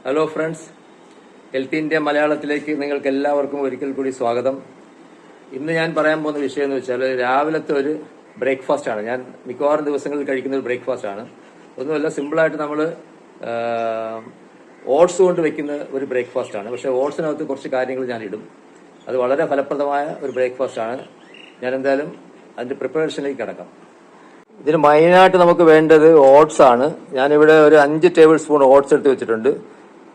Hello friends, health India മലയാളത്തിലേക്ക് നിങ്ങൾക്ക് എല്ലാവർക്കും ഒരിക്കൽ കൂടി സ്വാഗതം. ഇന്ന് ഞാൻ പറയാൻ പോകുന്ന വിഷയം എന്ന് വെച്ചാൽ രാവിലത്തെ ഒരു ബ്രേക്ക്ഫാസ്റ്റ് ആണ്. ഞാൻ മിക്കവാറും ദിവസങ്ങളിൽ കഴിക്കുന്ന ഒരു ബ്രേക്ക്ഫാസ്റ്റ് ആണ്. ഒന്നുമല്ല, സിമ്പിളായിട്ട് നമ്മൾ ഓട്സ് കൊണ്ട് വെക്കുന്ന ഒരു ബ്രേക്ക്ഫാസ്റ്റ് ആണ്. പക്ഷേ ഓട്സിനകത്ത് കുറച്ച് കാര്യങ്ങൾ ഞാൻ ഇടും. അത് വളരെ ഫലപ്രദമായ ഒരു ബ്രേക്ക്ഫാസ്റ്റ് ആണ്. ഞാൻ എന്തായാലും അതിന്റെ പ്രിപ്പറേഷനിലേക്ക് കിടക്കാം. ഇതിന് മെയിനായിട്ട് നമുക്ക് വേണ്ടത് ഓട്സ് ആണ്. ഞാനിവിടെ ഒരു 5 ടേബിൾ സ്പൂൺ ഓട്സ് എടുത്ത് വെച്ചിട്ടുണ്ട്.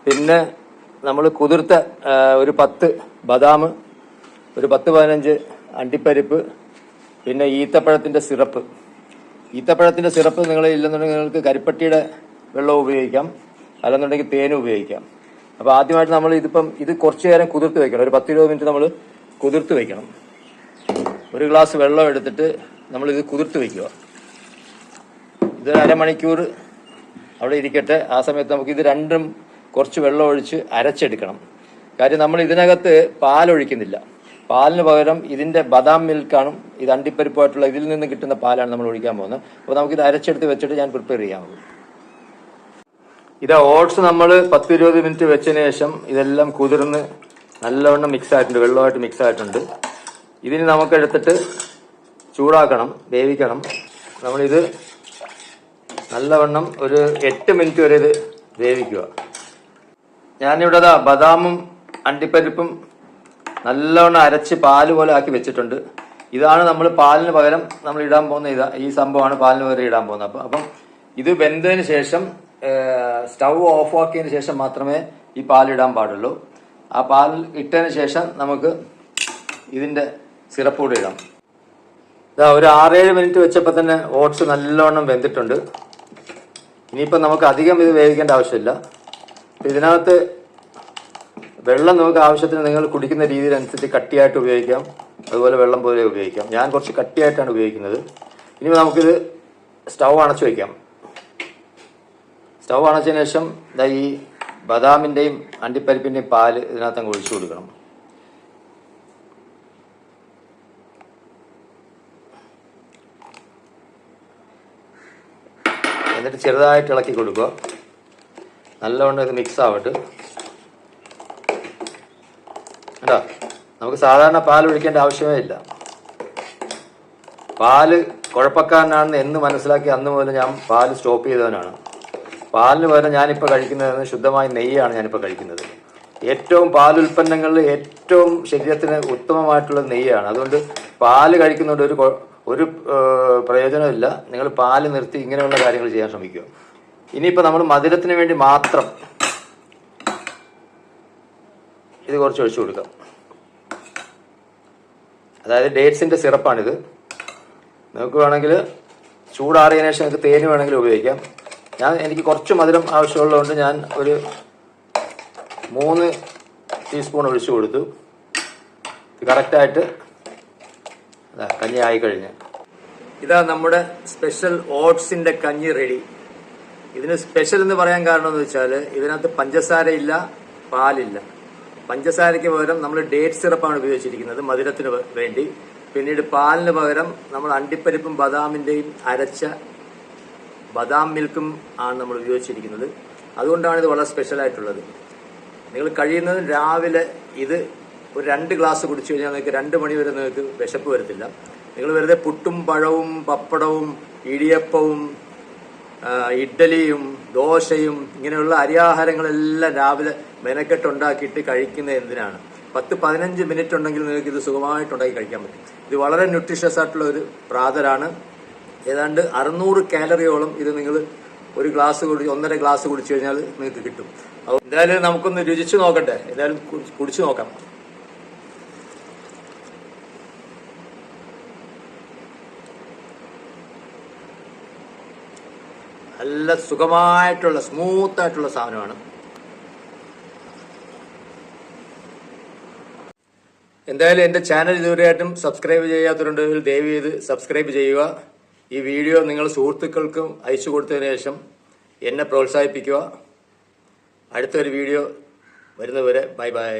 പിന്നെ നമ്മൾ കുതിർത്ത ഒരു 10 ബദാം, ഒരു 10-15 അണ്ടിപ്പരിപ്പ്, പിന്നെ ഈത്തപ്പഴത്തിന്റെ സിറപ്പ്. ഈത്തപ്പഴത്തിന്റെ സിറപ്പ് നിങ്ങൾ ഇല്ലെന്നുണ്ടെങ്കിൽ നിങ്ങൾക്ക് കരിപ്പട്ടിയുടെ വെള്ളം ഉപയോഗിക്കാം, അല്ലെന്നുണ്ടെങ്കിൽ തേനും ഉപയോഗിക്കാം. അപ്പോൾ ആദ്യമായിട്ട് നമ്മൾ ഇത് കുറച്ചു നേരം കുതിർത്ത് വെക്കണം. ഒരു 10-20 മിനിറ്റ് നമ്മൾ കുതിർത്ത് വെക്കണം. ഒരു ഗ്ലാസ് വെള്ളം എടുത്തിട്ട് നമ്മളിത് കുതിർത്ത് വെക്കുക. ഇതൊരു അരമണിക്കൂർ അവിടെ ഇരിക്കട്ടെ. ആ സമയത്ത് നമുക്ക് ഇത് രണ്ടും കുറച്ച് വെള്ളം ഒഴിച്ച് അരച്ചെടുക്കണം. കാര്യം നമ്മൾ ഇതിനകത്ത് പാലൊഴിക്കുന്നില്ല. പാലിന് പകരം ഇതിന്റെ ബദാം മിൽക്കാണ്, ഇത് അണ്ടിപ്പരിപ്പായിട്ടുള്ള ഇതിൽ നിന്ന് കിട്ടുന്ന പാലാണ് നമ്മൾ ഒഴിക്കാൻ പോകുന്നത്. അപ്പോൾ നമുക്കിത് അരച്ചെടുത്ത് വെച്ചിട്ട് ഞാൻ പ്രിപ്പയർ ചെയ്യാൻ പോകും. ഇത് ഓട്സ് നമ്മൾ 10-20 മിനിറ്റ് വെച്ചതിന് ശേഷം ഇതെല്ലാം കുതിർന്ന് നല്ലവണ്ണം മിക്സ് ആയിട്ടുണ്ട്, വെള്ളമായിട്ട് മിക്സ് ആയിട്ടുണ്ട്. ഇതിന് നമുക്ക് എടുത്തിട്ട് ചൂടാക്കണം, വേവിക്കണം. നമ്മളിത് നല്ലവണ്ണം ഒരു 8 മിനിറ്റ് വരെ ഇത് വേവിക്കുക. ഞാനിവിടെ ബദാമും അണ്ടിപ്പരിപ്പും നല്ലവണ്ണം അരച്ച് പാല് പോലെ ആക്കി വെച്ചിട്ടുണ്ട്. ഇതാണ് നമ്മൾ പാലിന് പകരം നമ്മൾ ഇടാൻ പോകുന്ന ഈ സംഭവമാണ് പാലിന് പകരം ഇടാൻ പോകുന്നത്. അപ്പം ഇത് വെന്തതിന് ശേഷം സ്റ്റൗ ഓഫ് ആക്കിയതിന് ശേഷം മാത്രമേ ഈ പാലിടാൻ പാടുള്ളൂ. ആ പാൽ ഇട്ടതിന് ശേഷം നമുക്ക് ഇതിന്റെ സിറപ്പ് കൂടെ ഇടാം. ഒരു 6-7 മിനിറ്റ് വെച്ചപ്പോൾ തന്നെ ഓട്സ് നല്ലവണ്ണം വെന്തിട്ടുണ്ട്. ഇനിയിപ്പോൾ നമുക്ക് അധികം ഇത് വേവിക്കേണ്ട ആവശ്യമില്ല. ഇതിനകത്ത് വെള്ളം നമുക്ക് ആവശ്യത്തിന് നിങ്ങൾ കുടിക്കുന്ന രീതിയിലനുസരിച്ച് കട്ടിയായിട്ട് ഉപയോഗിക്കാം, അതുപോലെ വെള്ളം പോലെ ഉപയോഗിക്കാം. ഞാൻ കുറച്ച് കട്ടിയായിട്ടാണ് ഉപയോഗിക്കുന്നത്. ഇനി നമുക്കിത് സ്റ്റൗ അണച്ചു വയ്ക്കാം. സ്റ്റൗ അണച്ചതിന് ശേഷം ഈ ബദാമിൻ്റെയും അണ്ടിപ്പരിപ്പിൻ്റെയും പാല് ഇതിനകത്ത് അങ്ങ് ഒഴിച്ചു കൊടുക്കണം. എന്നിട്ട് ചെറുതായിട്ട് ഇളക്കി കൊടുക്കുക. നല്ലവണ്ണം ഇത് മിക്സ് ആവട്ടെ. കേട്ടോ, നമുക്ക് സാധാരണ പാൽ ഒഴിക്കേണ്ട ആവശ്യമേ ഇല്ല. പാല് കുഴപ്പക്കാരനാണെന്ന് എന്ന് മനസ്സിലാക്കി അന്ന് മുതൽ ഞാൻ പാല് സ്റ്റോപ്പ് ചെയ്തവനാണ്. പാലിന് പകരം ഞാനിപ്പോൾ കഴിക്കുന്നത് ശുദ്ധമായ നെയ്യാണ് ഞാനിപ്പോൾ കഴിക്കുന്നത്. ഏറ്റവും പാലുൽപ്പന്നങ്ങളിൽ ഏറ്റവും ശരീരത്തിന് ഉത്തമമായിട്ടുള്ളത് നെയ്യാണ്. അതുകൊണ്ട് പാല് കഴിക്കുന്നതുകൊണ്ട് ഒരു പ്രയോജനമില്ല. നിങ്ങൾ പാല് നിർത്തി ഇങ്ങനെയുള്ള കാര്യങ്ങൾ ചെയ്യാൻ ശ്രമിക്കുക. ഇനിയിപ്പോൾ നമ്മൾ മധുരത്തിന് വേണ്ടി മാത്രം ഇത് കുറച്ച് ഒഴിച്ചു കൊടുക്കാം. അതായത് ഡേറ്റ്സിന്റെ സിറപ്പാണിത്. നിങ്ങൾക്ക് വേണമെങ്കിൽ ചൂടാറിയതിനു ശേഷം നിങ്ങൾക്ക് തേന് വേണമെങ്കിൽ ഉപയോഗിക്കാം. എനിക്ക് കുറച്ച് മധുരം ആവശ്യമുള്ളതുകൊണ്ട് ഞാൻ ഒരു 3 ടീസ്പൂൺ ഒഴിച്ചു കൊടുത്തു. ഇത് കറക്റ്റായിട്ട് കഞ്ഞി ആയി കഴിഞ്ഞ് ഇതാ നമ്മുടെ സ്പെഷ്യൽ ഓട്സിന്റെ കഞ്ഞി റെഡി. ഇതിന് സ്പെഷ്യൽ എന്ന് പറയാൻ കാരണം എന്ന് വെച്ചാൽ ഇതിനകത്ത് പഞ്ചസാരയില്ല, പാലില്ല. പഞ്ചസാരയ്ക്ക് പകരം നമ്മൾ ഡേറ്റ് സിറപ്പാണ് ഉപയോഗിച്ചിരിക്കുന്നത് മധുരത്തിന് വേണ്ടി. പിന്നീട് പാലിന് പകരം നമ്മൾ അണ്ടിപ്പരിപ്പും ബദാമിന്റെയും അരച്ച ബദാം മിൽക്കും ആണ് നമ്മൾ ഉപയോഗിച്ചിരിക്കുന്നത്. അതുകൊണ്ടാണ് ഇത് വളരെ സ്പെഷ്യൽ ആയിട്ടുള്ളത്. നിങ്ങൾ കഴിയുന്നതും രാവിലെ ഇത് ഒരു 2 ഗ്ലാസ് കുടിച്ചു കഴിഞ്ഞാൽ നിങ്ങൾക്ക് 2 മണി വരെ നിങ്ങൾക്ക് വിശപ്പ് വരത്തില്ല. നിങ്ങൾ വെറുതെ പുട്ടും പഴവും പപ്പടവും ഇടിയപ്പവും ഇഡ്ഡലിയും ദോശയും ഇങ്ങനെയുള്ള അരിയാഹാരങ്ങളെല്ലാം രാവിലെ മെനക്കെട്ടുണ്ടാക്കിയിട്ട് കഴിക്കുന്നത് എന്തിനാണ്? 10-15 മിനിറ്റ് ഉണ്ടെങ്കിൽ നിങ്ങൾക്ക് ഇത് സുഖമായിട്ട് ഉണ്ടാക്കി കഴിക്കാൻ പറ്റും. ഇത് വളരെ ന്യൂട്രീഷ്യസ് ആയിട്ടുള്ള ഒരു പ്രാതലാണ്. ഏതാണ്ട് 600 കാലറിയോളം ഇത് നിങ്ങൾ ഒരു ഗ്ലാസ് 1.5 ഗ്ലാസ് കുടിച്ചു കഴിഞ്ഞാൽ നിങ്ങൾക്ക് കിട്ടും. അപ്പോൾ എന്തായാലും നമുക്കൊന്ന് രുചിച്ചു നോക്കട്ടെ. എന്തായാലും കുടിച്ചു നോക്കാം. നല്ല സുഖമായിട്ടുള്ള സ്മൂത്തായിട്ടുള്ള സാധനമാണ്. എന്തായാലും എൻ്റെ ചാനൽ ഇതുവരെയായിട്ടും സബ്സ്ക്രൈബ് ചെയ്യാത്തവരുണ്ടെങ്കിൽ ദയവ് ചെയ്ത് സബ്സ്ക്രൈബ് ചെയ്യുക. ഈ വീഡിയോ നിങ്ങൾ സുഹൃത്തുക്കൾക്കും അയച്ചു കൊടുത്തതിന് ശേഷം എന്നെ പ്രോത്സാഹിപ്പിക്കുക. അടുത്തൊരു വീഡിയോ വരുന്നതുവരെ ബൈ ബൈ.